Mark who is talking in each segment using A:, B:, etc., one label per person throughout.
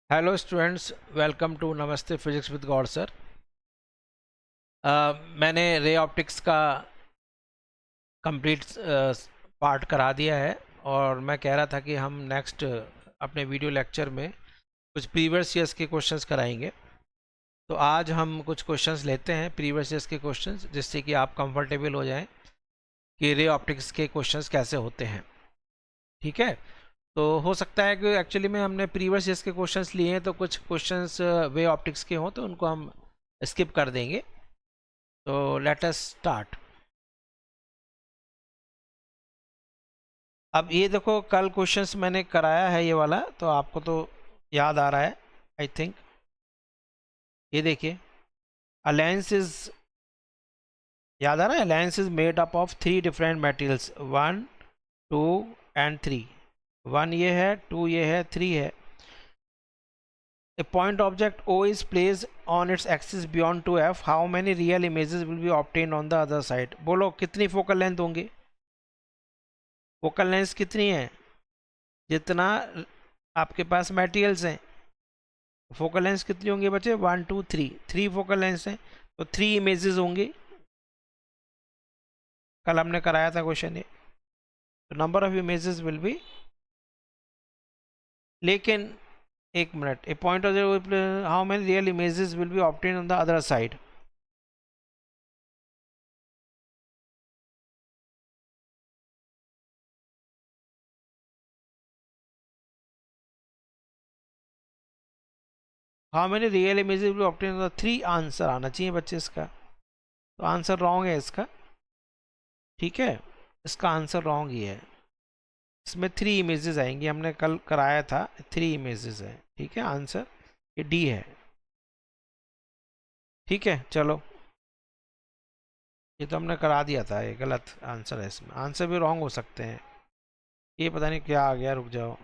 A: Hello students, welcome to नमस्ते physics with God sir. मैंने ray optics का complete part करा दिया है और मैं कह रहा था कि हम नेक्स्ट अपने वीडियो लेक्चर में कुछ प्रीवियस ईयर्स के क्वेश्चंस कराएंगे। तो आज हम कुछ क्वेश्चंस लेते हैं प्रीवियस ईयर्स के क्वेश्चंस, जिससे कि आप कंफर्टेबल हो जाएं कि रे ऑप्टिक्स के क्वेश्चंस कैसे होते हैं। ठीक है, तो हो सकता है कि एक्चुअली में हमने प्रीवियस ईयर्स के क्वेश्चंस लिए हैं तो कुछ क्वेश्चंस वे ऑप्टिक्स के हों तो उनको हम स्किप कर देंगे। तो लेट अस स्टार्ट। अब ये देखो, कल क्वेश्चंस मैंने कराया है ये वाला, तो आपको तो याद आ रहा है आई थिंक। ये देखिए, अ लेंस इज, याद आ रहा है, lens is made up of three different materials, one two and three. One ये है, टू ये है, थ्री है। A point object O is placed on its axis beyond 2f. How many real images will be obtained on the other side? बोलो कितनी focal length होंगी? Focal length कितनी है? जितना आपके पास मटेरियल्स हैं। फोकल लेंथ कितनी होंगी बच्चे? One two three, three focal length हैं तो थ्री इमेजेस होंगी। कल हमने कराया था क्वेश्चन ये। तो number of images will be, लेकिन एक minute, A point of how many real images will be obtain on the other side? How many real images will be obtain on the three, answer आना चाहिए बच्चे इसका। तो answer wrong है इसका। ठीक है, इसका आंसर रॉन्ग ही है। इसमें थ्री इमेजेस आएंगी, हमने कल कराया था, थ्री इमेजेस है। ठीक है, आंसर ये डी है। ठीक है, चलो, ये तो हमने करा दिया था, ये गलत आंसर है। इसमें आंसर भी रॉन्ग हो सकते हैं। ये पता नहीं क्या आ गया, रुक जाओ।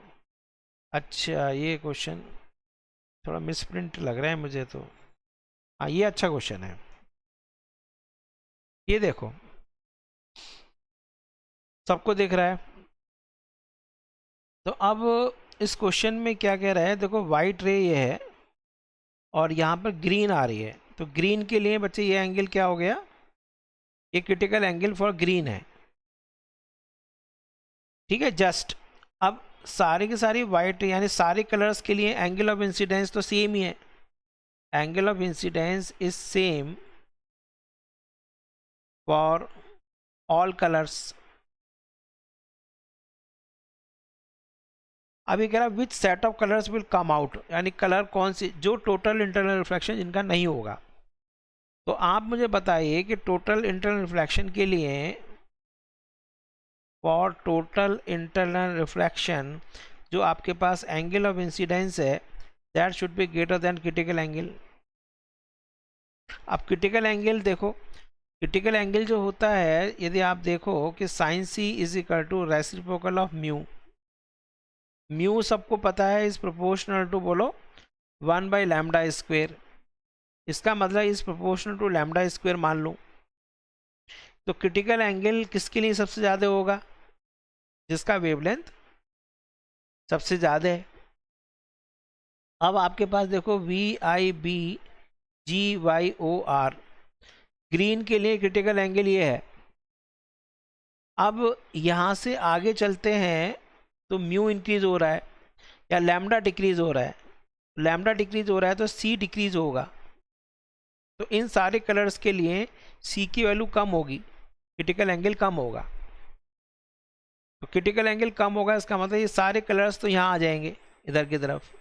A: अच्छा, ये क्वेश्चन थोड़ा मिसप्रिंट लग रहा है मुझे तो। हाँ, ये अच्छा क्वेश्चन है। ये देखो, सबको दिख रहा है। तो अब इस क्वेश्चन में क्या कह रहा है, देखो वाइट रे ये है और यहाँ पर ग्रीन आ रही है। तो ग्रीन के लिए बच्चे ये एंगल क्या हो गया? ये क्रिटिकल एंगल फॉर ग्रीन है। ठीक है, जस्ट। अब सारी की सारी वाइट यानी सारे कलर्स के लिए एंगल ऑफ इंसिडेंस तो सेम ही है। Angle of incidence is same for all colours. अभी कह रहा which set of colours will come out, यानी कलर कौन सी जो टोटल इंटरनल रिफ्लेक्शन जिनका नहीं होगा। तो आप मुझे बताइए कि टोटल इंटरनल रिफ्लेक्शन के लिए, फॉर टोटल इंटरनल रिफ्लेक्शन, जो आपके पास एंगल ऑफ इंसिडेंस है that should be greater than critical angle. अब क्रिटिकल एंगल देखो, क्रिटिकल एंगल जो होता है, यदि आप देखो कि sine C is equal to reciprocal of mu. Mu सबको पता है इज प्रोपोर्शनल टू, बोलो, वन बाई लैम्डा स्क्वेयर। इसका मतलब is proportional to lambda square मान लूँ। तो क्रिटिकल एंगल किसके लिए सबसे ज़्यादा होगा? जिसका वेवलेंथ सबसे ज़्यादा है। अब आपके पास देखो V I B G Y O R, green के लिए क्रिटिकल एंगल ये है। अब यहाँ से आगे चलते हैं तो म्यू इंक्रीज हो रहा है या लैम्डा डिक्रीज हो रहा है? लैम्डा डिक्रीज हो रहा है तो सी डिक्रीज होगा। तो इन सारे कलर्स के लिए सी की वैल्यू कम होगी, क्रिटिकल एंगल कम होगा। तो क्रिटिकल एंगल कम होगा, इसका मतलब ये सारे कलर्स तो यहाँ आ जाएंगे इधर की तरफ,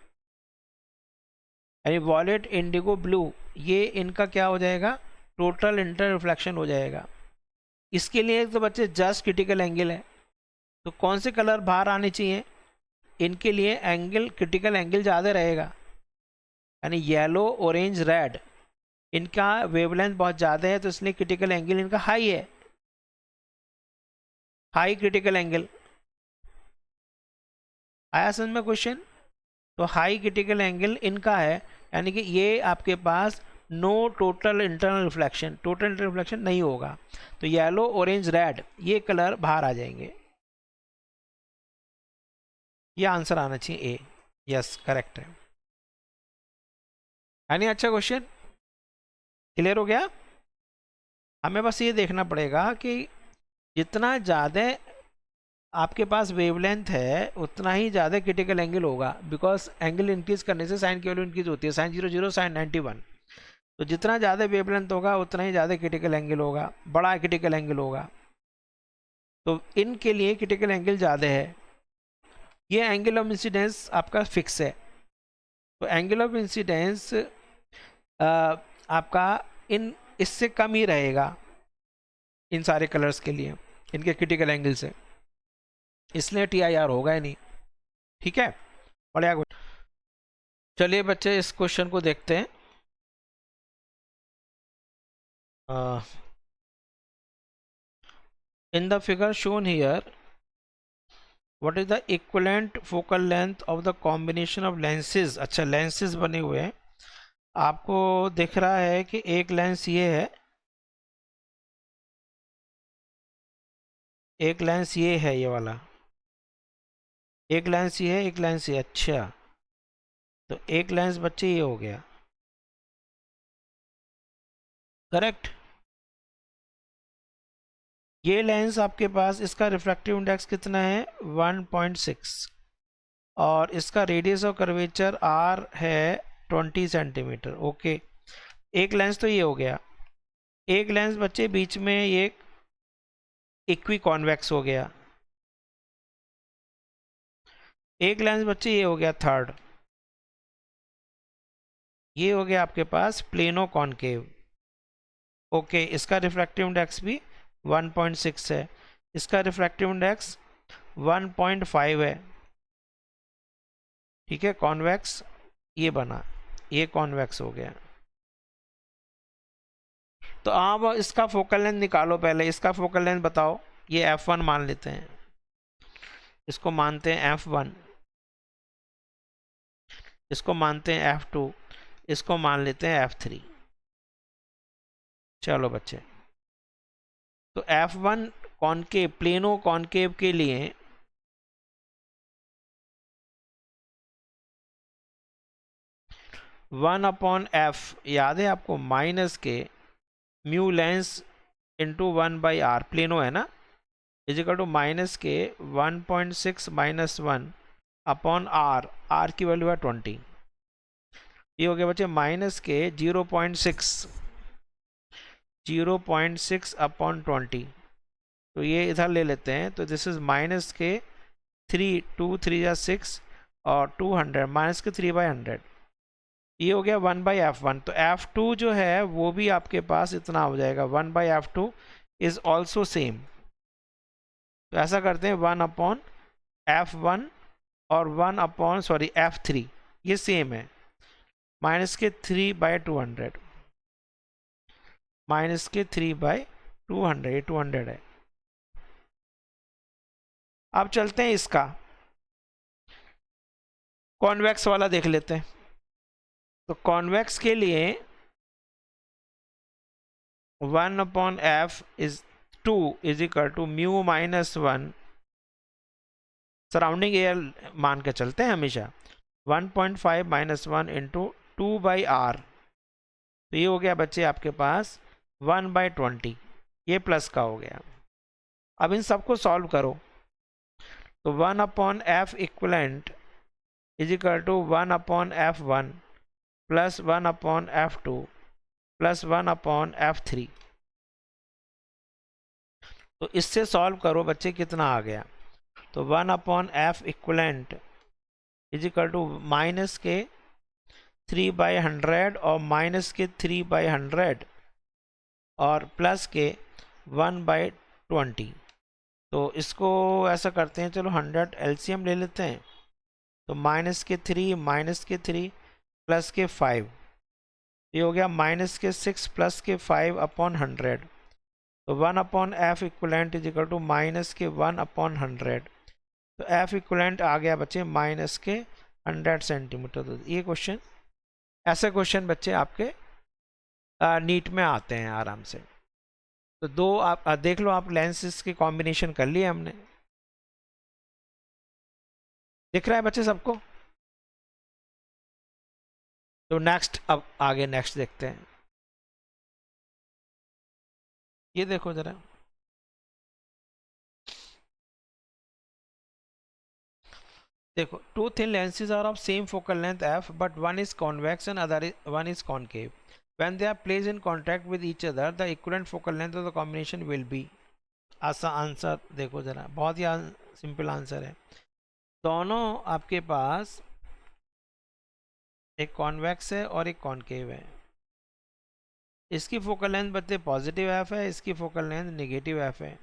A: यानी वॉलेट इंडिगो ब्लू, ये इनका क्या हो जाएगा? टोटल इंटर रिफ्लेक्शन हो जाएगा। इसके लिए तो बच्चे जस्ट क्रिटिकल एंगल है, तो कौन से कलर बाहर आने चाहिए? इनके लिए एंगल, क्रिटिकल एंगल ज़्यादा रहेगा, यानी येलो ऑरेंज रेड, इनका वेवलेंथ बहुत ज़्यादा है तो इसलिए क्रिटिकल एंगल इनका हाई है, हाई क्रिटिकल एंगल। आया समझ में क्वेश्चन? तो हाई क्रिटिकल एंगल इनका है, यानी कि ये आपके पास no total internal reflection, total internal reflection नहीं होगा। तो येलो ऑरेंज रेड ये कलर बाहर आ जाएंगे। ये आंसर आना चाहिए ए। यस, करेक्ट है। है नहीं? अच्छा क्वेश्चन, क्लियर हो गया? हमें बस ये देखना पड़ेगा कि जितना ज़्यादा आपके पास वेवलेंथ है उतना ही ज़्यादा क्रिटिकल एंगल होगा, बिकॉज एंगल इंक्रीज करने से साइन की वैल्यू इंक्रीज होती है, साइन 0 0 साइन 91। तो जितना ज़्यादा वेवलेंथ होगा उतना ही ज़्यादा क्रिटिकल एंगल होगा, बड़ा क्रिटिकल एंगल होगा। तो इनके लिए क्रिटिकल एंगल ज़्यादा है। ये एंगल ऑफ इंसिडेंस आपका फिक्स है। तो एंगल ऑफ इंसिडेंस आपका इन इससे कम ही रहेगा इन सारे कलर्स के लिए, इनके क्रिटिकल एंगल से, इसलिए TIR होगा ही नहीं। ठीक है, बढ़िया। चलिए बच्चे इस क्वेश्चन को देखते हैं। In the figure shown here, what is the equivalent focal length of the combination of lenses. अच्छा, लेंसेज बने हुए हैं, आपको दिख रहा है कि एक लेंस ये है, एक लेंस ये है, ये वाला एक लेंस ये है, एक लेंस ये। अच्छा, तो एक लेंस बच्चे ये हो गया, करेक्ट। ये लेंस आपके पास, इसका रिफ्रैक्टिव इंडेक्स कितना है? 1.6, और इसका रेडियस ऑफ कर्वेचर R है 20 सेंटीमीटर। ओके, एक लेंस तो ये हो गया। एक लेंस बच्चे बीच में ये इक्वी कॉन्वेक्स हो गया। एक लेंस बच्चे ये हो गया थर्ड, ये हो गया आपके पास प्लेनो कॉनकेव। ओके, इसका रिफ्रैक्टिव इंडेक्स भी 1.6 है, इसका रिफ्रैक्टिव इंडेक्स 1.5 है। ठीक है, कॉन्वेक्स ये बना, ये कॉन्वेक्स हो गया। तो आप इसका फोकल लेंथ निकालो, पहले इसका फोकल लेंथ बताओ। ये f1 मान लेते हैं, इसको मानते हैं f1, इसको मानते हैं f2, इसको मान लेते हैं f3। चलो बच्चे, तो f1 कॉनकेव, प्लेनो कॉनकेव के लिए 1/f, याद है आपको, माइनस के mu lens into 1/r, plano है ना, इजिकल टू माइनस के 1.6 माइनस 1/r, r की वैल्यू है 20। ये हो गया बच्चे माइनस के 0.6/20। तो ये इधर ले लेते हैं, तो दिस इज माइनस के 3, 2 3 या 6, और 200 माइनस के 3/100। ये हो गया 1/f1। तो f2 जो है वो भी आपके पास इतना हो जाएगा, 1/f2 इज ऑल्सो सेम। तो ऐसा करते हैं 1/f1 और 1/f3, ये सेम है, माइनस के 3/200, माइनस के 3/200, ये 200 है। अब चलते हैं इसका कॉन्वेक्स वाला देख लेते हैं। तो कॉन्वेक्स के लिए 1/f is 2 is equal to mu minus 1, surrounding air मान के चलते हैं हमेशा, 1.5 माइनस 1 इंटू 2/r। तो ये हो गया बच्चे आपके पास 1/20, ये प्लस का हो गया। अब इन सबको सॉल्व करो, तो 1/f equivalent is equal to 1/f1 plus 1/f2 plus 1/f3। तो इससे सॉल्व करो बच्चे, कितना आ गया? तो 1/f equivalent is equal to minus के 3/100 और माइनस के 3/100 और प्लस के 1/20। तो इसको ऐसा करते हैं, चलो 100 LCM ले लेते हैं। तो माइनस के 3 माइनस के 3 प्लस के 5, ये हो गया माइनस के 6 प्लस के 5/100। तो 1/f equivalent is equal to minus के 1/100। तो f इक्वलेंट आ गया बच्चे माइनस के 100 सेंटीमीटर। तो ये क्वेश्चन, ऐसे क्वेश्चन बच्चे आपके नीट में आते हैं आराम से। तो दो आप देख लो, आप लेंसेज की कॉम्बिनेशन कर लिए हमने, दिख रहा है बच्चे सबको? तो नेक्स्ट, अब आगे नेक्स्ट देखते हैं। ये देखो जरा, देखो two thin lenses are of same focal length f but one is convex and one is concave. When they are placed in contact with each other, the equivalent focal length of the combination will be। आसा answer देखो जरा, बहुत ही simple answer है। दोनों आपके पास एक convex है और एक कॉनकेव है। इसकी फोकल लेंथ बच्चे पॉजिटिव एफ है, इसकी फोकल लेंथ नेगेटिव एफ है।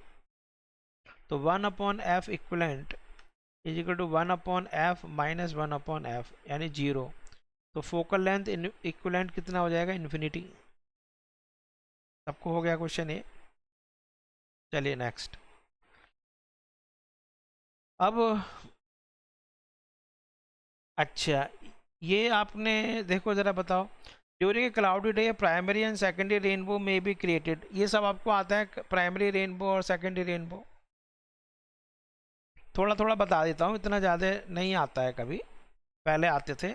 A: तो 1/f equivalent is equal to 1/f minus 1/f यानी 0। तो फोकल लेंथ इक्वलेंट कितना हो जाएगा, इन्फिनिटी। सबको हो गया क्वेश्चन ये। चलिए नेक्स्ट। अब अच्छा, ये आपने देखो ज़रा बताओ, during a cloudy day primary and secondary rainbow में बी क्रिएटेड। ये सब आपको आता है, प्राइमरी रेनबो और सेकेंडरी रेनबो। थोड़ा थोड़ा बता देता हूँ, इतना ज़्यादा नहीं आता है, कभी पहले आते थे,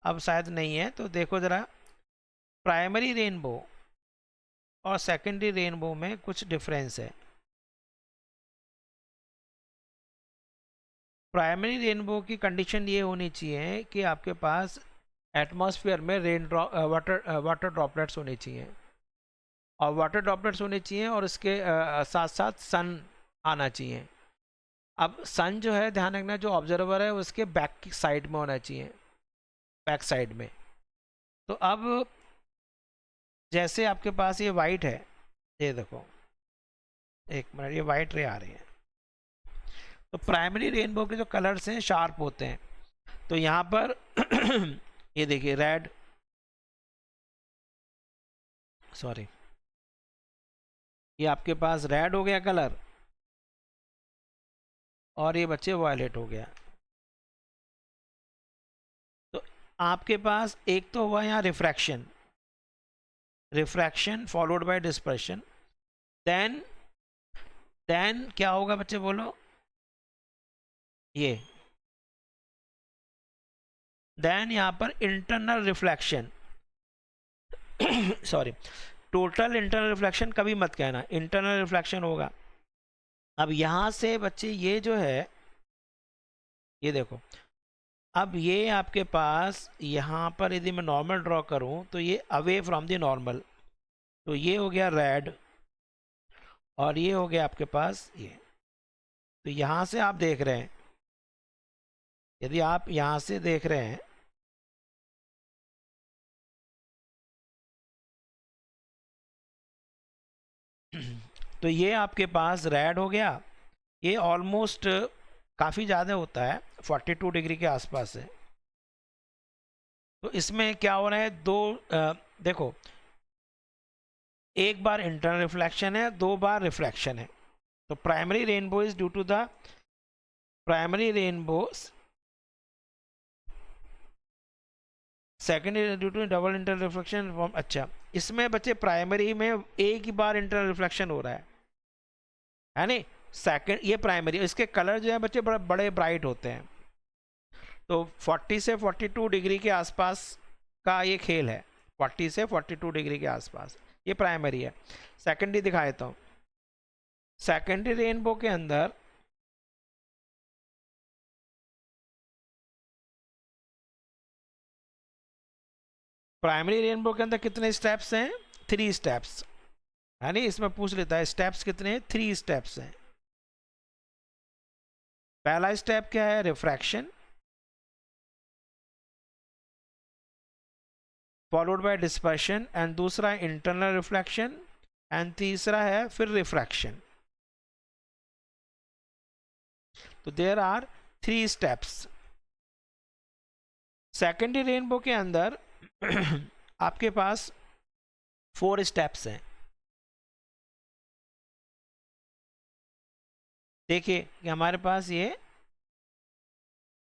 A: अब शायद नहीं है। तो देखो ज़रा, प्राइमरी रेनबो और सेकेंडरी रेनबो में कुछ डिफरेंस है। प्राइमरी रेनबो की कंडीशन ये होनी चाहिए कि आपके पास एटमॉस्फेयर में रेन ड्रॉप वाटर ड्रॉपलेट्स होने चाहिए, और वाटर ड्रॉपलेट्स होने चाहिए, और इसके साथ साथ सन आना चाहिए। अब सन जो है, ध्यान रखना, जो ऑब्जर्वर है उसके बैक की साइड में होना चाहिए, बैक साइड में। तो अब जैसे आपके पास ये वाइट है, ये देखो, एक मिनट, ये वाइट रे आ रही है। तो प्राइमरी रेनबो के जो कलर्स हैं शार्प होते हैं। तो यहाँ पर ये देखिए रेड, सॉरी, ये आपके पास रेड हो गया कलर, और ये बच्चे वायलेट हो गया। तो आपके पास एक तो हुआ यहाँ refraction, refraction followed by dispersion. Then then क्या होगा बच्चे, बोलो, ये देन यहाँ पर internal reflection sorry, total internal reflection कभी मत कहना, इंटरनल रिफ्लेक्शन होगा। अब यहाँ से बच्चे ये जो है, ये देखो, अब ये आपके पास यहाँ पर यदि मैं नॉर्मल ड्रॉ करूँ तो ये अवे फ्रॉम द नॉर्मल, तो ये हो गया रेड, और ये हो गया आपके पास ये। तो यहाँ से आप देख रहे हैं, यदि आप यहाँ से देख रहे हैं, तो ये आपके पास रेड हो गया। ये ऑलमोस्ट काफ़ी ज़्यादा होता है, 42 डिग्री के आसपास है। तो इसमें क्या हो रहा है, देखो, एक बार इंटरनल रिफ्लेक्शन है, दो बार रिफ्लेक्शन है। तो primary rainbow is due to the primary rainbow, secondary due to double internal reflection form. अच्छा, इसमें बच्चे प्राइमरी में एक ही बार इंटरनल रिफ्लेक्शन हो रहा है नहीं। सेकंड, ये प्राइमरी, इसके कलर जो है बच्चे बड़े बड़े ब्राइट होते हैं। तो 40 से 42 डिग्री के आसपास का ये खेल है, 40 से 42 डिग्री के आसपास, ये प्राइमरी है। सेकेंडरी दिखा देता हूँ। सेकेंडरी रेनबो के अंदर प्राइमरी रेनबो के अंदर कितने स्टेप्स हैं, 3 स्टेप्स, है नहीं। इसमें पूछ लेता है स्टेप्स कितने हैं, 3 स्टेप्स हैं। पहला स्टेप क्या है, refraction, followed by dispersion, and दूसरा इंटरनल रिफ्लेक्शन, एंड तीसरा है फिर रिफ्रैक्शन। तो there are 3 steps. Secondary rainbow के अंदर आपके पास 4 स्टेप्स हैं। देखिए कि हमारे पास ये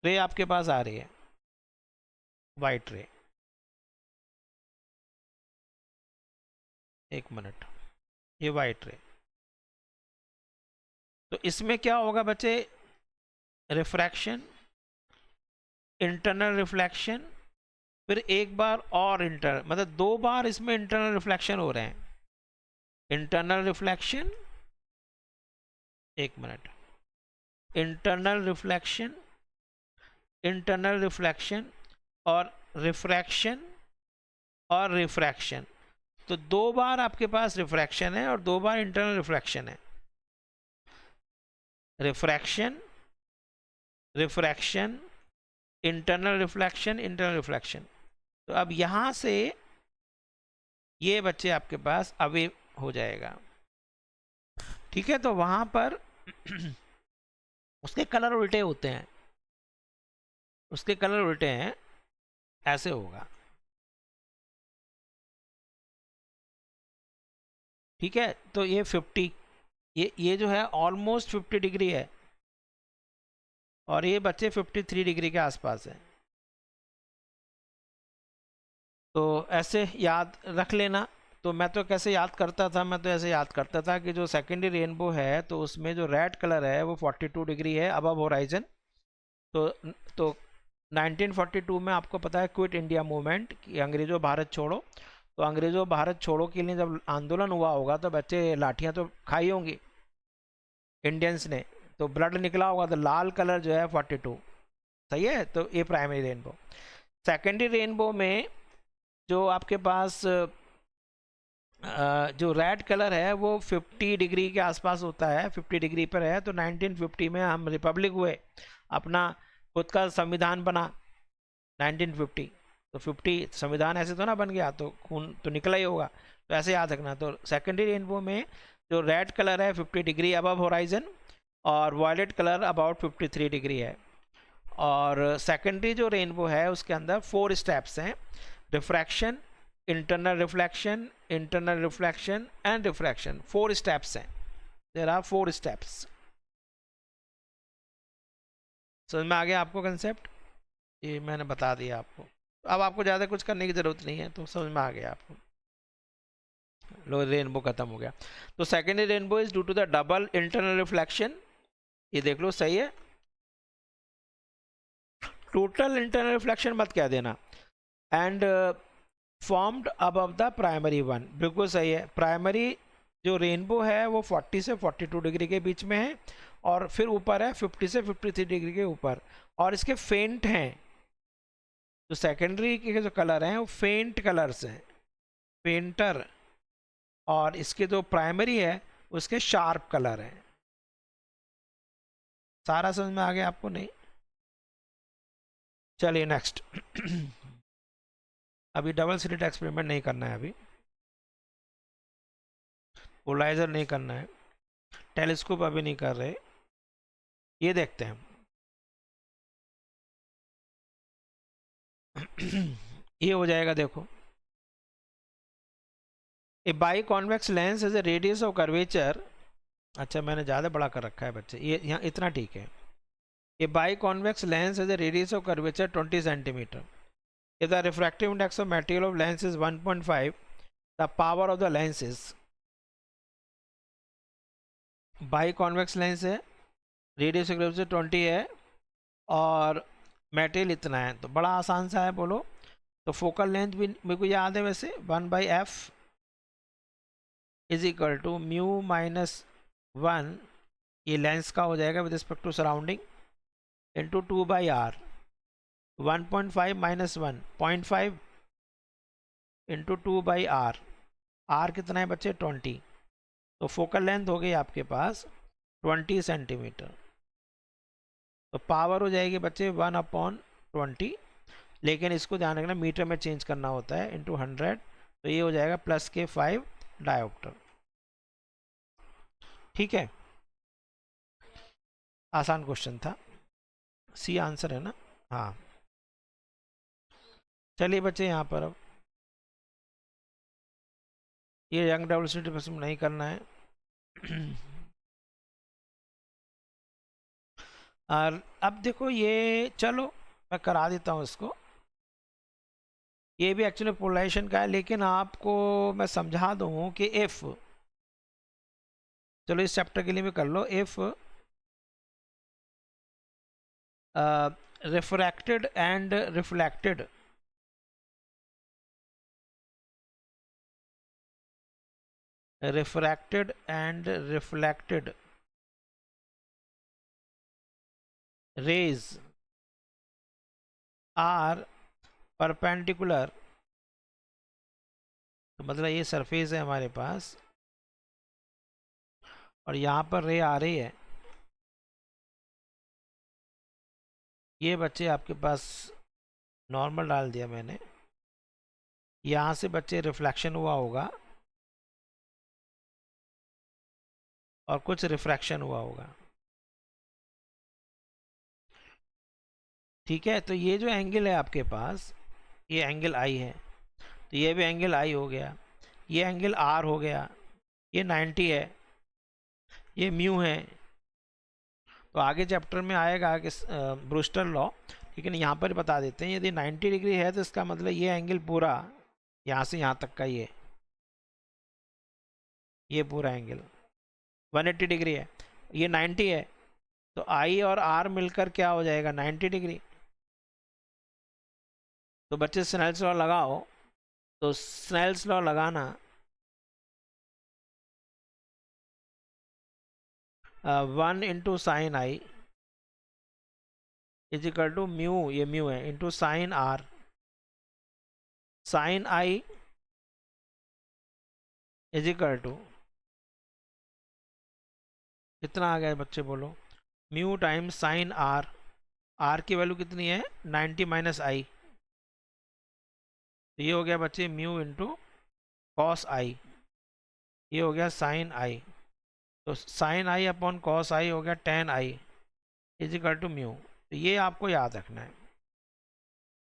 A: रे आपके पास आ रही है, वाइट रे, एक मिनट, ये वाइट रे। तो इसमें क्या होगा बच्चे, रिफ्रैक्शन, इंटरनल रिफ्लेक्शन, फिर एक बार और इंटरनल, मतलब 2 बार इसमें इंटरनल रिफ्लेक्शन हो रहे हैं। इंटरनल रिफ्लेक्शन, एक minute, internal reflection, internal reflection और रिफ्रैक्शन और रिफ्रैक्शन। तो 2 बार आपके पास रिफ्रैक्शन है और 2 बार इंटरनल रिफ्लेक्शन है। Refraction, refraction, internal reflection, internal reflection. तो अब यहां से ये बच्चे आपके पास अवे हो जाएगा। ठीक है, तो वहां पर उसके कलर उल्टे होते हैं, उसके कलर उल्टे हैं, ऐसे होगा। ठीक है, तो ये 50, ये जो है ऑलमोस्ट 50 डिग्री है और ये बच्चे 53 डिग्री के आसपास है। तो ऐसे याद रख लेना। तो मैं तो कैसे याद करता था, मैं तो ऐसे याद करता था कि जो सेकेंडरी रेनबो है तो उसमें जो रेड कलर है वो 42 डिग्री है अबव होराइजन। तो तो 1942 में आपको पता है क्विट इंडिया मूवमेंट, कि अंग्रेजों भारत छोड़ो। तो अंग्रेजों भारत छोड़ो के लिए जब आंदोलन हुआ होगा तो बच्चे लाठियां तो खाई होंगी इंडियंस ने, तो ब्लड निकला होगा, तो लाल कलर जो है 42। सही है, तो ये प्राइमरी रेनबो। सेकेंडरी रेनबो में जो आपके पास जो रेड कलर है वो 50 डिग्री के आसपास होता है, 50 डिग्री पर है। तो 1950 में हम रिपब्लिक हुए, अपना खुद का संविधान बना 1950। तो 50 संविधान ऐसे तो ना बन गया, तो खून तो निकला ही होगा। तो ऐसे याद रखना। तो सेकेंडरी रेनबो में जो रेड कलर है 50 डिग्री अबव होराइजन और वायलेट कलर अबाउट 53 डिग्री है। और सेकेंडरी जो रेनबो है उसके अंदर 4 स्टेप्स हैं, refraction, internal reflection, internal reflection and refraction. 4 steps हैं, देयर आर 4 स्टेप्स। समझ में आ गया आपको कंसेप्ट? ये मैंने बता दिया आपको, अब आपको ज़्यादा कुछ करने की ज़रूरत नहीं है, तो समझ में आ गया आपको। लो, रेनबो खत्म हो गया। तो secondary rainbow is due to the double internal reflection, ये देख लो सही है। टोटल इंटरनल रिफ्लेक्शन मत कह देना। And formed above the primary one, बिल्कुल सही है। प्राइमरी जो रेनबो है वो 40 से 42 डिग्री के बीच में है और फिर ऊपर है 50 से 53 डिग्री के ऊपर, और इसके फेंट हैं। जो सेकेंडरी के जो कलर हैं वो फेंट कलर्स हैं, पेंटर। और इसके जो प्राइमरी है उसके शार्प कलर हैं। सारा समझ में आ गया आपको? नहीं? चलिए नेक्स्ट। अभी डबल स्लिट एक्सपेरिमेंट नहीं करना है, अभी पोलराइजर नहीं करना है, टेलीस्कोप अभी नहीं कर रहे। ये देखते हैं। ये हो जाएगा, देखो। A biconvex lens is a radius of curvature. अच्छा, मैंने ज़्यादा बड़ा कर रखा है बच्चे, ये यहाँ इतना ठीक है। A biconvex lens is a radius of curvature 20 centimetre. If the refractive index of material of lens is 1.5, the power of the lens is, by convex lens है, रेडियस ऑफ कर्वेचर 20 है और material इतना है, तो बड़ा आसान सा है, बोलो। तो फोकल लेंथ भी मेरे को याद है वैसे, 1/f is equal to mu minus 1, ये लेंस का हो जाएगा with respect to surrounding, into 2/r। 1.5 minus 1, 0.5 into 2/r। r कितना है बच्चे? 20। तो फोकल लेंथ हो गई आपके पास 20 सेंटीमीटर। तो पावर हो जाएगी बच्चे 1/20, लेकिन इसको ध्यान रखना मीटर में चेंज करना होता है, इंटू 100। तो ये हो जाएगा +5 डायोप्टर। ठीक है, आसान क्वेश्चन था, सी आंसर है ना? हाँ। चलिए बच्चे, यहाँ पर अब ये यंग डबल स्लिट पसंद नहीं करना है। और अब देखो ये, चलो मैं करा देता हूँ इसको। ये भी एक्चुअली पोलराइजेशन का है, लेकिन आपको मैं समझा दूँ कि इफ़, चलो इस चैप्टर के लिए भी कर लो, if refracted and reflected refracted and reflected rays are perpendicular, तो मतलब ये सरफेस है हमारे पास और यहाँ पर रे आ रही है, ये बच्चे आपके पास नॉर्मल डाल दिया मैंने, यहाँ से बच्चे रिफ्लेक्शन हुआ होगा और कुछ रिफ्रैक्शन हुआ होगा। ठीक है, तो ये जो एंगल है आपके पास, ये एंगल आई है, तो ये भी एंगल आई हो गया, ये एंगल आर हो गया, ये 90 है, ये म्यू है। तो आगे चैप्टर में आएगा कि ब्रूस्टर लॉ, लेकिन यहाँ पर बता देते हैं यदि 90 डिग्री है तो इसका मतलब ये एंगल पूरा यहाँ से यहाँ तक का ये पूरा एंगल 180 डिग्री है, ये 90 है, तो आई और आर मिलकर क्या हो जाएगा 90 डिग्री। तो बच्चे स्नेल्स लॉ लगाओ, तो स्नेल्स लॉ लगाना 1 into sine i is equal to mu, ये म्यू है, into sine r, sine i is equal to कितना आ गया बच्चे बोलो, mu times sine r, r की वैल्यू कितनी है 90 माइनस आई, तो ये हो गया बच्चे म्यू इंटू कॉस आई, ये हो गया साइन आई, तो sine i upon cos i हो गया tan i is equal to mu. तो ये आपको याद रखना है।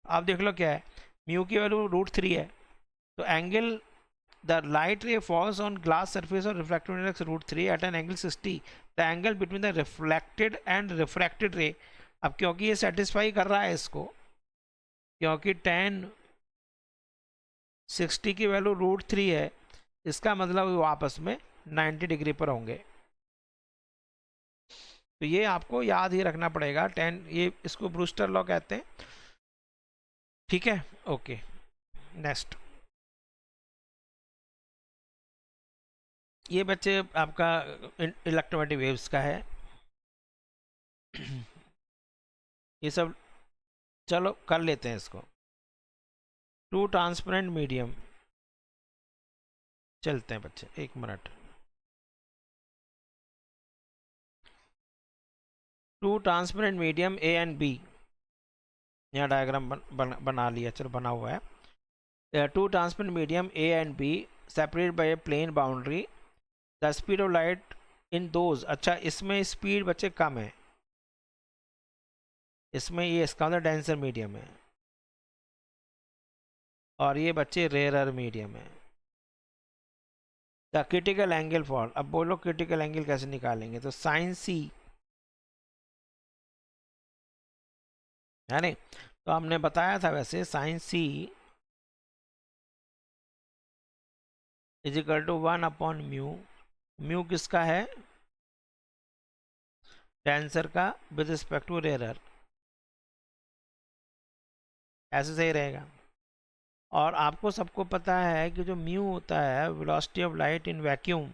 A: आप देख लो क्या है, म्यू की वैल्यू √3 है, तो angle the light ray falls on glass surface और refractive index √3 at an angle 60, the angle between the reflected and refracted ray. अब क्योंकि ये सेटिस्फाई कर रहा है इसको, क्योंकि tan 60 की वैल्यू √3 है, इसका मतलब वो आपस में 90 डिग्री पर होंगे। तो ये आपको याद ही रखना पड़ेगा, ये इसको ब्रूस्टर लॉ कहते हैं। ठीक है, ओके, नेक्स्ट। ये बच्चे आपका इलेक्ट्रोमैग्नेटिक वेव्स का है। ये सब चलो कर लेते हैं इसको। टू ट्रांसपेरेंट मीडियम, चलते हैं बच्चे, एक minute. Two transparent medium A and B, यहाँ डायग्राम बना लिया, चलो बना हुआ है। Two transparent medium A and B separate by a plane boundary, the speed of light in those, अच्छा इसमें स्पीड बच्चे कम है, इसमें ये इसका मतलब डेंसर मीडियम है, और ये बच्चे रेयरर मीडियम है। द क्रिटिकल एंगल फॉर, अब बोलो क्रिटिकल एंगल कैसे निकालेंगे, तो साइन सी है नहीं, तो हमने बताया था वैसे sine C is equal to 1 upon mu, mu किसका है डेंसर का विद रिस्पेक्ट टू रेयरर, ऐसे सही रहेगा। और आपको सबको पता है कि जो म्यू होता है velocity of light in vacuum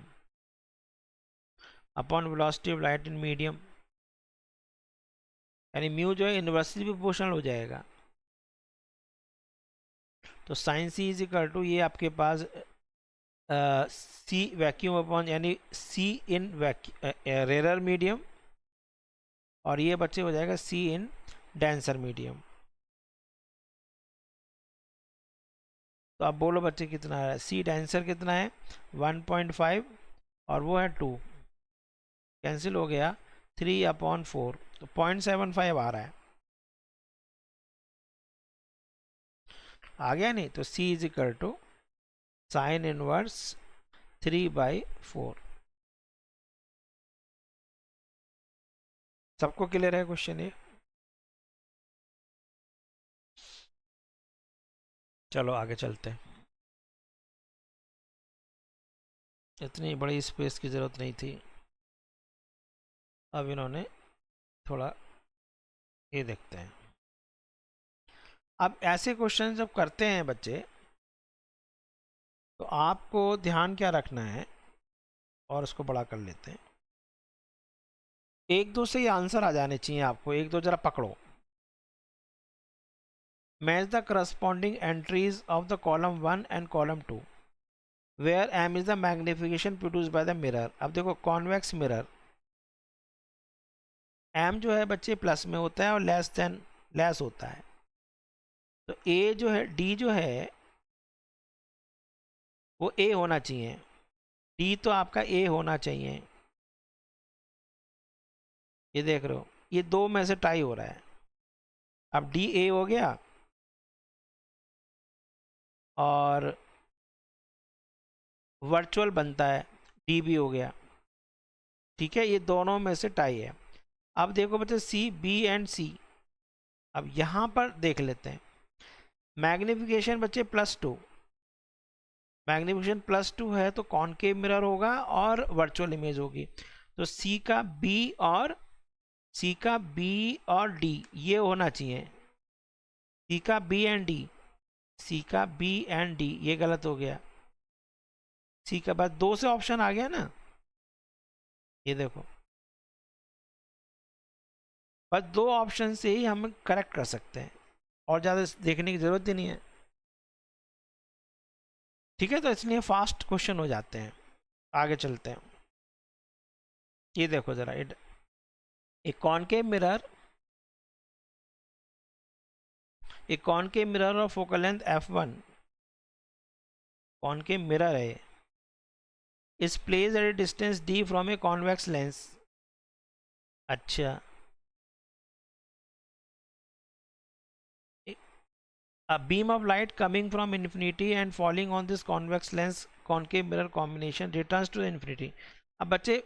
A: upon velocity of light in medium, यानी म्यू जो है इन्वर्सली प्रोपोर्शनल हो जाएगा। तो sine C is equal to ये आपके पास सी वैक्यूम अपॉन यानी सी इन रेयर मीडियम, और ये बच्चे हो जाएगा सी इन डेंसर मीडियम। तो आप बोलो बच्चे कितना है, सी डेंसर कितना है 1.5 और वो है 2, कैंसिल हो गया 3/4, तो 0.75 आ रहा है, आ गया नहीं, तो C is equal to sine inverse 3/4। सबको क्लियर है क्वेश्चन ये? चलो आगे चलते हैं, इतनी बड़ी स्पेस की ज़रूरत नहीं थी, अब इन्होंने थोड़ा ये देखते हैं। अब ऐसे क्वेश्चन जब करते हैं बच्चे, तो आपको ध्यान क्या रखना है और इसको बड़ा कर लेते हैं। एक दो से ही आंसर आ जाने चाहिए आपको, एक दो जरा पकड़ो। Match the corresponding entries of the column 1 and column 2 where m is the magnification produced by the mirror. अब देखो कॉन्वेक्स मिरर, m जो है बच्चे प्लस में होता है और लेस देन लेस होता है, तो a जो है d जो है वो a होना चाहिए, d तो आपका a होना चाहिए। ये देख रहे हो, ये दो में से टाई हो रहा है। अब डी ए हो गया और वर्चुअल बनता है, डी बी हो गया। ठीक है, ये दोनों में से टाई है। अब देखो बच्चे सी बी एंड सी, अब यहाँ पर देख लेते हैं। मैग्निफिकेशन बच्चे +2, मैग्निफिकेशन +2 है तो कॉनकेव मिरर होगा और वर्चुअल इमेज होगी। तो सी का बी और डी ये होना चाहिए। सी का बी एंड डी, सी का बी एंड डी, ये गलत हो गया। सी का बाद दो से ऑप्शन आ गया ना, ये देखो बस दो ऑप्शन से ही हम करेक्ट कर सकते हैं, और ज़्यादा देखने की ज़रूरत ही नहीं है। ठीक है, तो इसलिए फास्ट क्वेश्चन हो जाते हैं। आगे चलते हैं। ये देखो ज़रा, एक कॉनकेव मिरर, एक कॉनकेव मिरर और focal length f1, concave mirror है, इस place at A distance d from a convex lens. अच्छा, a beam of light coming from infinity and falling on this convex lens concave mirror combination returns to infinity। अब बच्चे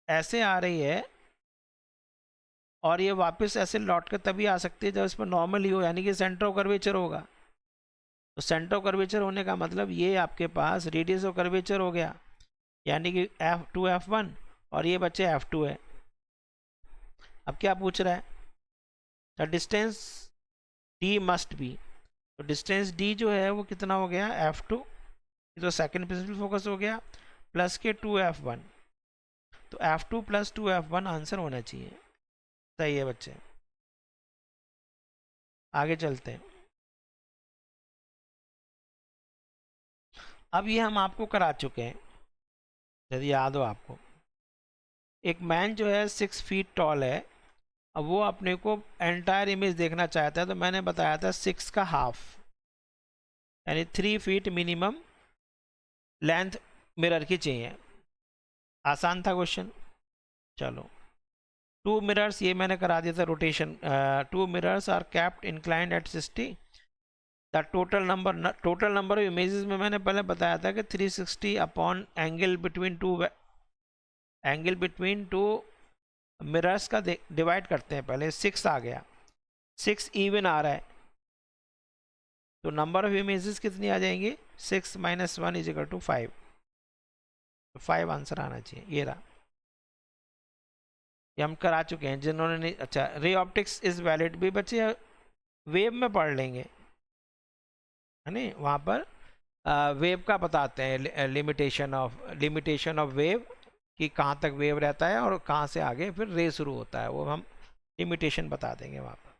A: ऐसे आ रही है और ये वापस ऐसे लौट कर तभी आ सकती है जब इस पर नॉर्मल ही हो, यानी कि सेंटर ऑफ कर्वेचर होगा। तो सेंटर ऑफ कर्वेचर होने का मतलब ये आपके पास रेडियस ऑफ कर्वेचर हो गया, यानी कि f2 f1 और ये बच्चे f2 है। अब क्या पूछ रहा है, the distance d must be, तो डिस्टेंस d जो है वो कितना हो गया f2, तो सेकंड प्रिंसिपल फोकस हो गया, प्लस के 2f1, तो f2 + 2f1 आंसर होना चाहिए। सही है बच्चे, आगे चलते हैं। अब ये हम आपको करा चुके हैं, यदि याद हो आपको। एक मैन जो है 6 फीट टॉल है, अब वो अपने को एंटायर इमेज देखना चाहता है, तो मैंने बताया था 6 का हाफ, यानी 3 फीट मिनिमम लेंथ मिरर की चाहिए। आसान था क्वेश्चन। चलो, 2 मिरर्स ये मैंने करा दिया था rotation. 2 mirrors are capped inclined at 60, the total number of images में मैंने पहले बताया था कि 360 upon angle between two mirrors का डिवाइड करते हैं। पहले 6 आ गया, 6 इवन आ रहा है, तो नंबर ऑफ इमेजेस कितनी आ जाएंगी, 6 - 1 = 5, तो 5 आंसर आना चाहिए। ये रहा, ये हम करा चुके हैं जिन्होंने नहीं। अच्छा, रे ऑप्टिक्स इज वैलिड भी बच्चे वेव में पढ़ लेंगे, है नहीं, वहाँ पर वेव का बताते हैं, लिमिटेशन ऑफ वेव, कि कहाँ तक वेव रहता है और कहाँ से आगे फिर रे शुरू होता है, वो हम लिमिटेशन बता देंगे वहाँ पर।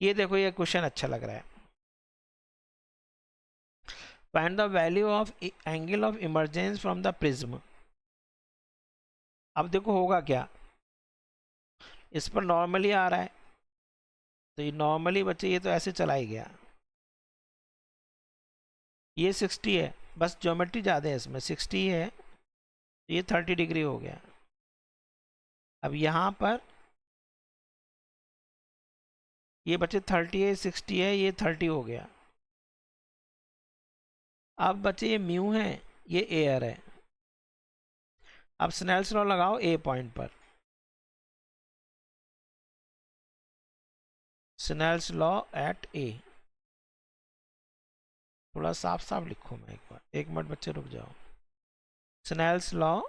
A: ये देखो, ये क्वेश्चन अच्छा लग रहा है। Find the value of angle of emergence from the prism. अब देखो होगा क्या, इस पर नॉर्मली आ रहा है, तो ये नॉर्मली बच्चे ये तो ऐसे चला ही गया, ये 60 है, बस ज्योमेट्री ज़्यादा है इसमें, 60 है, तो ये 30 डिग्री हो गया। अब यहाँ पर ये बच्चे 30 है, 60 है, ये 30 हो गया। अब बच्चे ये म्यू है, ये एयर है। अब स्नेल्स लॉ लगाओ ए पॉइंट पर, स्नेल्स लॉ एट ए। थोड़ा साफ साफ लिखो, मैं एक बार, 1 मिनट बच्चे रुक जाओ। स्नेल्स लॉ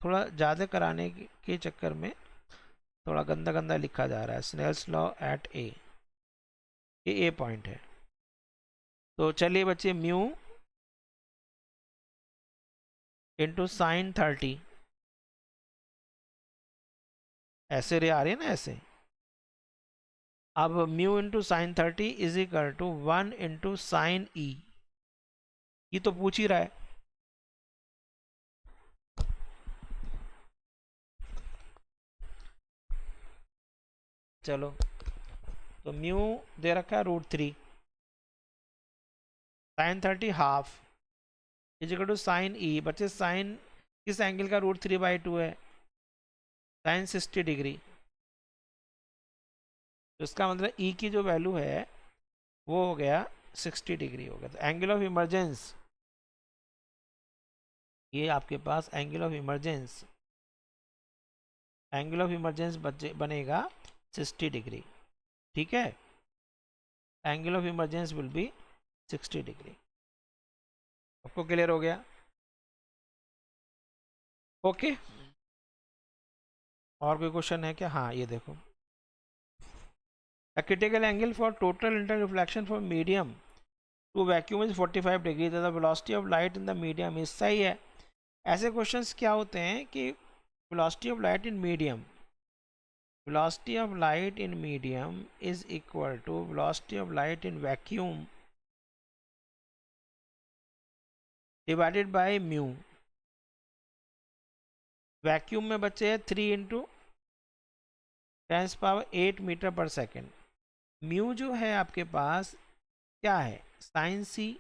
A: थोड़ा ज़्यादा कराने के चक्कर में थोड़ा गंदा गंदा लिखा जा रहा है। स्नेल्स लॉ एट ए, ये ए पॉइंट है। तो चलिए बच्चे, म्यू इंटू साइन 30, ऐसे रे आ रही है ना ऐसे। अब mu into sine 30 is equal to 1 into sine e, ये तो पूछ ही रहा है। चलो, तो म्यू दे रखा है √3, sine 30 half is equal to sine e. बच्चे साइन किस एंगल का √3/2 है? Sine 60 degree. तो इसका मतलब ई की जो वैल्यू है वो हो गया 60 डिग्री हो गया। तो एंगल ऑफ इमरजेंस, ये आपके पास angle of emergence, angle of emergence बनेगा 60 डिग्री। ठीक है, angle of emergence will be 60 degree. आपको क्लियर हो गया? ओके, और कोई क्वेश्चन है क्या? हाँ, ये देखो, a critical angle for total internal reflection from medium to vacuum is 45 degree, the velocity of light in the medium is, सही है। ऐसे क्वेश्चंस क्या होते हैं कि velocity of light in medium, velocity of light in medium is equal to velocity of light in vacuum divided by mu। Vacuum में बच्चे 3 into 10⁸ metre पर सेकेंड। म्यू जो है आपके पास क्या है? Sine C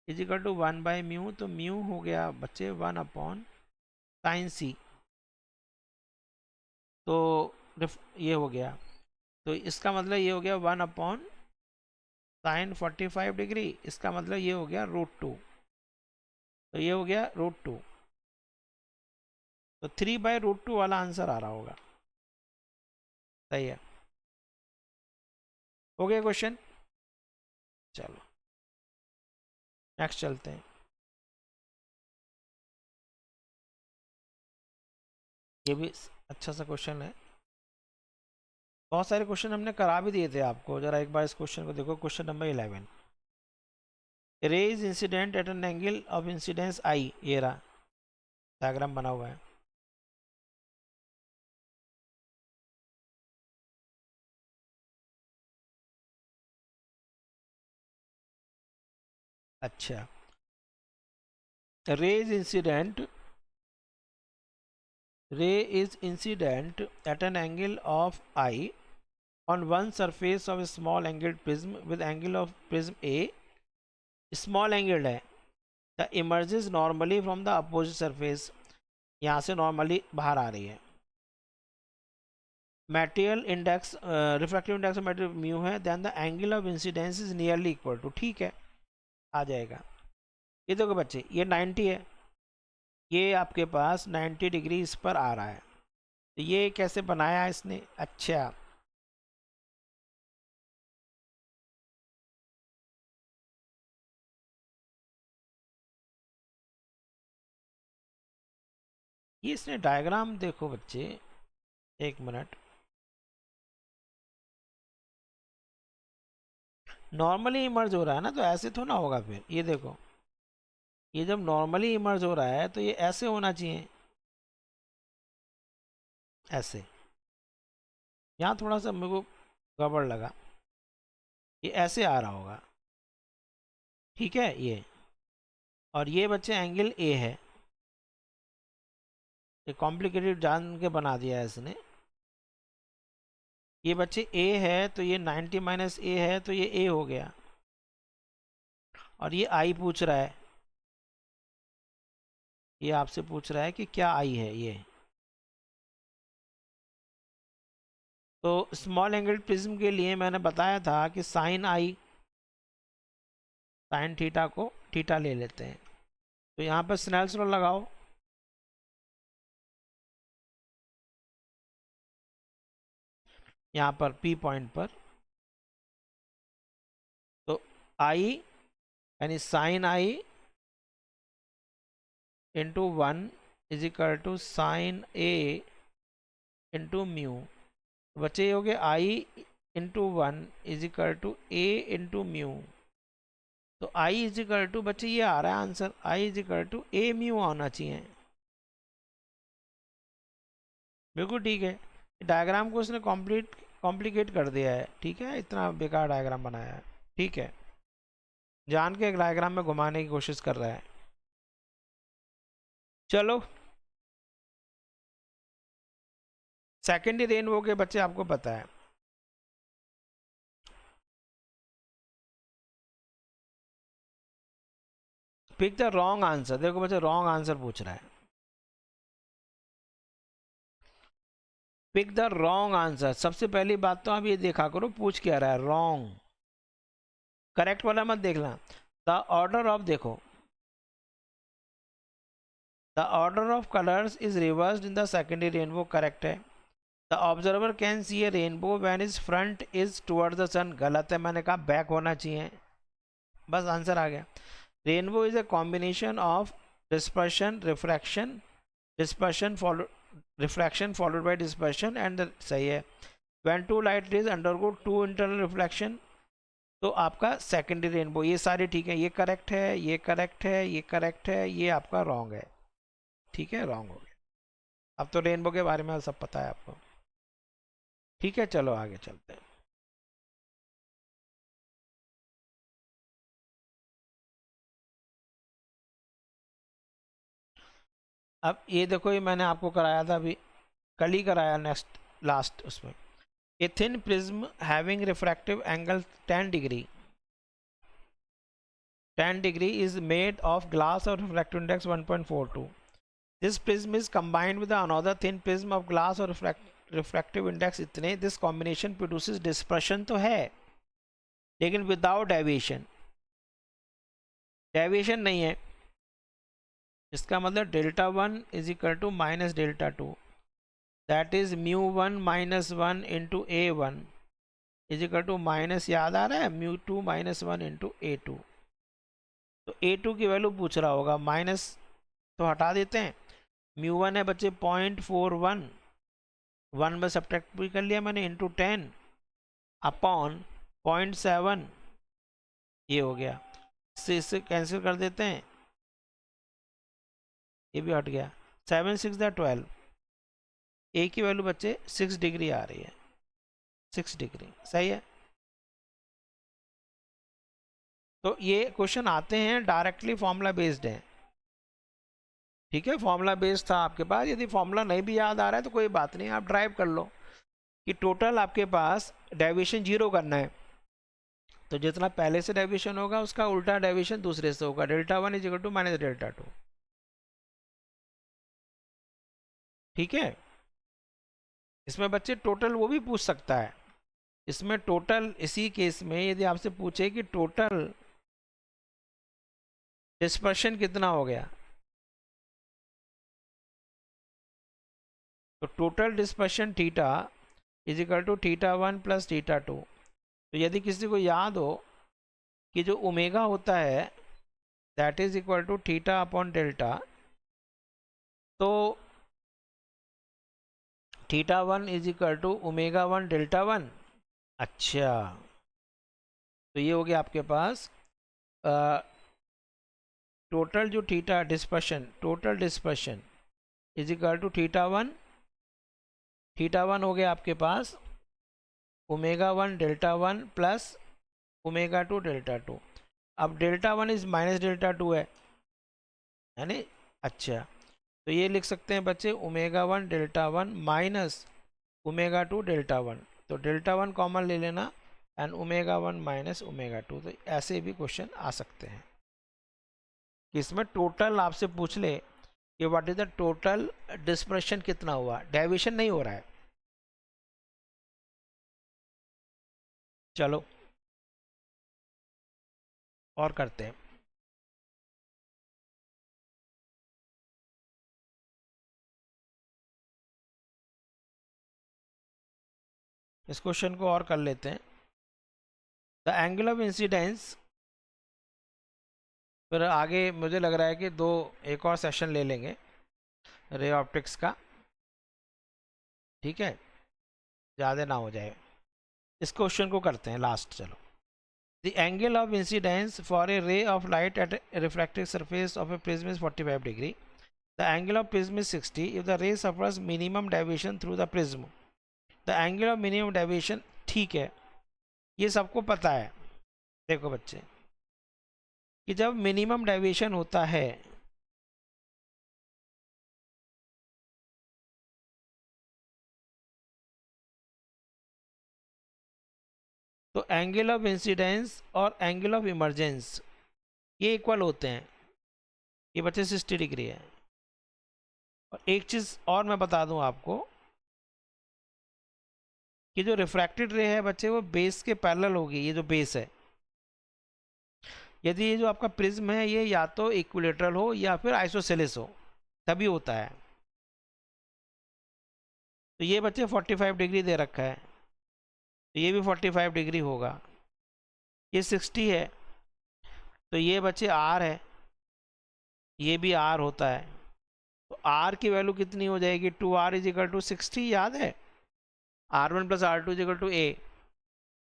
A: is equal to 1/μ। तो म्यू हो गया बच्चे 1/sin सी। तो ये हो गया, तो इसका मतलब ये हो गया 1/sin 45 डिग्री। इसका मतलब ये हो गया √2। तो ये हो गया √2। तो 3/√2 वाला आंसर आ रहा होगा। सही है, हो गया क्वेश्चन। चलो नेक्स्ट चलते हैं। ये भी अच्छा सा क्वेश्चन है। बहुत सारे क्वेश्चन हमने करा भी दिए थे आपको, जरा एक बार इस क्वेश्चन को देखो। Question number 11, ray is incident at an angle of incidence i. ये रहा, डायग्राम बना हुआ है। अच्छा, ray is incident, ray is incident at an angle of I on one surface of a small angled prism with angle of prism A, small angled है, the emerges normally from the opposite surface, यहाँ से normally बाहर आ रही है। material index refractive index of material mu है, then the angle of incidence is nearly equal to, ठीक है, आ जाएगा। ये देखो बच्चे, ये 90 है, ये आपके पास 90 डिग्री इस पर आ रहा है। तो ये कैसे बनाया है इसने? अच्छा, ये इसने डायग्राम देखो बच्चे, एक मिनट। नॉर्मली इमर्ज हो रहा है ना, तो ऐसे तो ना होगा फिर। ये देखो, ये जब नॉर्मली इमर्ज हो रहा है तो ये ऐसे होना चाहिए, ऐसे। यहाँ थोड़ा सा मेरे को गड़बड़ लगा, ये ऐसे आ रहा होगा। ठीक है, ये, और ये बच्चे एंगल ए है। ये कॉम्प्लिकेटेड जान के बना दिया है इसने। ये बच्चे ए है, तो ये 90 माइनस ए है, तो ये ए हो गया। और ये आई पूछ रहा है, ये आपसे पूछ रहा है कि क्या आई है ये। तो स्मॉल एंगल प्रिज्म के लिए मैंने बताया था कि साइन आई, साइन थीटा को थीटा ले लेते हैं। तो यहाँ पर स्नेल्स लॉ लगाओ। यहाँ पर पी पॉइंट पर, तो आई यानी sine i into 1 is equal to sine A into mu. बच्चे ये हो गए i into 1 is equal to A into mu. तो आई इज इक्वल टू, बच्चे ये आ रहा है answer, I is equal to A mu होना चाहिए। बिल्कुल ठीक है। डायग्राम को उसने कॉम्प्लिकेट कर दिया है, ठीक है, इतना बेकार डायग्राम बनाया है, ठीक है, जान के एक डायग्राम में घुमाने की कोशिश कर रहा है। चलो, सेकेंडरी रेनबो के बच्चे आपको पता है, पिक द रॉन्ग आंसर। देखो बच्चे, रॉन्ग आंसर पूछ रहा है, पिक द रॉन्ग आंसर। सबसे पहली बात तो आप ये देखा करो पूछ क्या रहा है, रॉन्ग, करेक्ट वाला मत देखना। द ऑर्डर ऑफ, देखो, the order of colours is reversed in the secondary rainbow, correct है। The observer can see a rainbow when is front is toward the sun, गलत है, मैंने कहा बैक होना चाहिए, बस आंसर आ गया। Rainbow is a combination of dispersion refraction, dispersion follow refraction followed by dispersion and, सही है। When two light rays undergo two internal reflection, तो आपका सेकेंडरी रेनबो, ये सारे ठीक है, ये करेक्ट है, ये करेक्ट है, ये करेक्ट है, ये आपका रॉन्ग है, ठीक है, रॉन्ग हो गया। अब तो रेनबो के बारे में सब पता है आपको, ठीक है, चलो आगे चलते हैं। अब ये देखो, ये मैंने आपको कराया था अभी, कल ही कराया, नेक्स्ट लास्ट उसमें, a thin prism having refractive angle 10 degree, 10 degree is made of glass or refractive index 1.42. This prism is combined with another thin prism of glass or refractive index इतने, this combination produces dispersion तो है, लेकिन without deviation, deviation नहीं है, इसका मतलब delta 1 is equal to minus delta 2, that is mu 1 minus 1 into A 1 is equal to minus, याद आ रहा है, म्यू 2 माइनस 1 इंटू ए 2। तो ए 2 की वैल्यू पूछ रहा होगा, माइनस तो हटा देते हैं, म्यू 1 है बच्चे 0.41, 1 में सब्ट्रैक्ट भी कर लिया मैंने, इंटू 10 अपॉन 0.7, ये हो गया, इससे कैंसिल कर देते हैं, ये भी हट गया, 7 6 12, ए की वैल्यू बच्चे 6 डिग्री आ रही है, 6 डिग्री, सही है। तो ये क्वेश्चन आते हैं डायरेक्टली फॉर्मूला बेस्ड है, ठीक है, फॉर्मूला बेस्ड था आपके पास, यदि फॉर्मूला नहीं भी याद आ रहा है तो कोई बात नहीं, आप ड्राइव कर लो कि टोटल आपके पास डेविएशन 0 करना है, तो जितना पहले से डेविएशन होगा उसका उल्टा डेविएशन दूसरे से होगा, delta 1 is equal to minus delta 2, ठीक है। इसमें बच्चे टोटल वो भी पूछ सकता है, इसमें टोटल, इसी केस में यदि आपसे पूछे कि टोटल डिस्पर्शन कितना हो गया, तो total dispersion theta is equal to theta 1 plus theta 2। तो यदि किसी को याद हो कि जो ओमेगा होता है that is equal to theta upon delta, तो theta 1 is equal to omega 1 delta 1, अच्छा, तो ये हो गया आपके पास टोटल जो theta dispersion, total dispersion is equal to theta 1, theta 1 हो गया आपके पास omega 1 delta 1 plus omega 2 delta 2। अब डेल्टा 1 इज माइनस डेल्टा 2 है नहीं, अच्छा, तो ये लिख सकते हैं बच्चे omega 1 delta 1 minus omega 2 delta 1, तो डेल्टा 1 कॉमन ले लेना एंड ओमेगा 1 माइनस ओमेगा 2, तो ऐसे भी क्वेश्चन आ सकते हैं कि इसमें टोटल आपसे पूछ ले कि what is the total dispersion कितना हुआ, डेविएशन नहीं हो रहा है। चलो और करते हैं, इस क्वेश्चन को और कर लेते हैं। द एंगल ऑफ इंसिडेंस, फिर आगे मुझे लग रहा है कि एक और सेशन ले लेंगे रे ऑप्टिक्स का, ठीक है, ज़्यादा ना हो जाए, इस क्वेश्चन को करते हैं लास्ट, चलो। The angle of incidence for a ray of light at a refracted surface of a prism is 45 degree. The angle of prism is 60 if the ray suffers minimum deviation through the prism. The angle of minimum deviation, ठीक है, ये सबको पता है. देखो बच्चे कि जब मिनिमम डेविएशन होता है तो एंगल ऑफ इंसिडेंस और एंगल ऑफ इमरजेंस ये इक्वल होते हैं. ये बच्चे 60 डिग्री है. और एक चीज़ और मैं बता दूं आपको कि जो रिफ्रैक्टेड रे है बच्चे वो बेस के पैरेलल होगी. ये जो बेस है, यदि ये जो आपका प्रिज्म है ये या तो इक्विलेटरल हो या फिर आइसोसेलेस हो, तभी होता है. तो ये बच्चे 45 डिग्री दे रखा है, तो ये भी 45 डिग्री होगा. ये 60 है, तो ये बच्चे R है, ये भी R होता है. तो R की वैल्यू कितनी हो जाएगी? 2R इज इक्वल टू 60, याद है? R1 plus R2 is equal to A.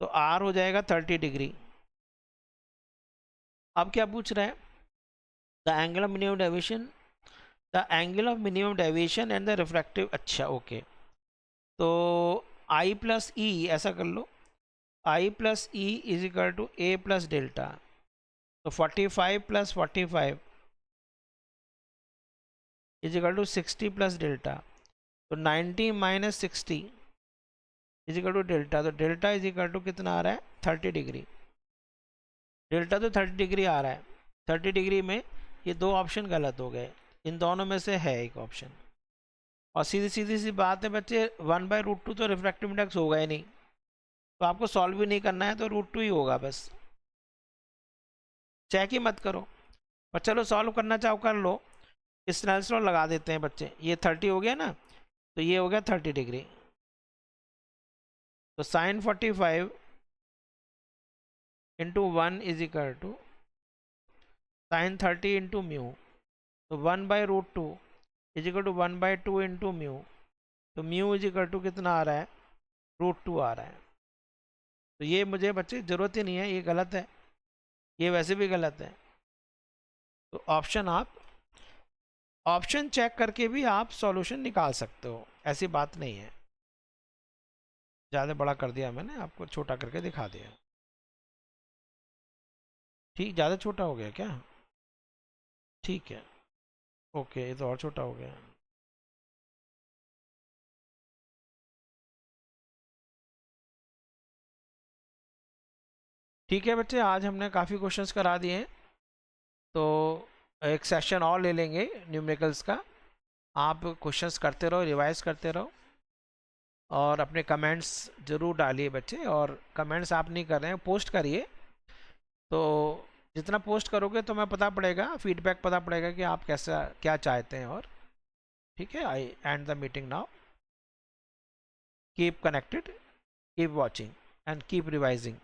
A: तो R हो जाएगा 30 डिग्री. अब क्या पूछ रहा है? The angle of minimum deviation, the angle of minimum deviation and the refractive. अच्छा ओके, तो I प्लस ई ऐसा कर लो, I plus e is equal to A plus delta. तो 45 plus 45 is equal to 60 plus delta. तो 90 minus 60 is equal to delta. तो delta is equal to कितना आ रहा है? 30 डिग्री. डेल्टा तो 30 डिग्री आ रहा है. 30 डिग्री में ये दो ऑप्शन गलत हो गए. इन दोनों में से है एक ऑप्शन. और सीधी सीधी सी बात है बच्चे, 1/√2 तो रिफ्रैक्टिव इंडेक्स होगा ही नहीं, तो आपको सॉल्व भी नहीं करना है, तो √2 ही होगा बस. चेक ही मत करो. पर चलो सॉल्व करना चाहो कर लो. स्नेल्स लॉ लगा देते हैं बच्चे. ये 30 हो गया ना, तो ये हो गया 30 डिग्री. तो sine 45 into 1 is equal to sine 30 into mu. तो 1/√2 is equal to 1/2 into mu. तो म्यू इज इक्वल टू कितना आ रहा है? √2 आ रहा है. तो ये मुझे बच्चे ज़रूरत ही नहीं है, ये गलत है, ये वैसे भी गलत है. तो ऑप्शन चेक करके भी आप सॉल्यूशन निकाल सकते हो, ऐसी बात नहीं है. ज़्यादा बड़ा कर दिया मैंने, आपको छोटा करके दिखा दिया. ठीक, ज़्यादा छोटा हो गया क्या? ठीक है, ओके, ये तो और छोटा हो गया. ठीक है बच्चे, आज हमने काफ़ी क्वेश्चंस करा दिए हैं, तो एक सेशन और ले लेंगे न्यूमेरिकल्स का. आप क्वेश्चंस करते रहो, रिवाइज करते रहो, और अपने कमेंट्स ज़रूर डालिए बच्चे. और कमेंट्स आप नहीं कर रहे हैं, पोस्ट करिए. तो जितना पोस्ट करोगे तो मैं पता पड़ेगा, फीडबैक पता पड़ेगा कि आप कैसा क्या चाहते हैं. और ठीक है, I end the meeting now. Keep connected, keep watching and keep revising.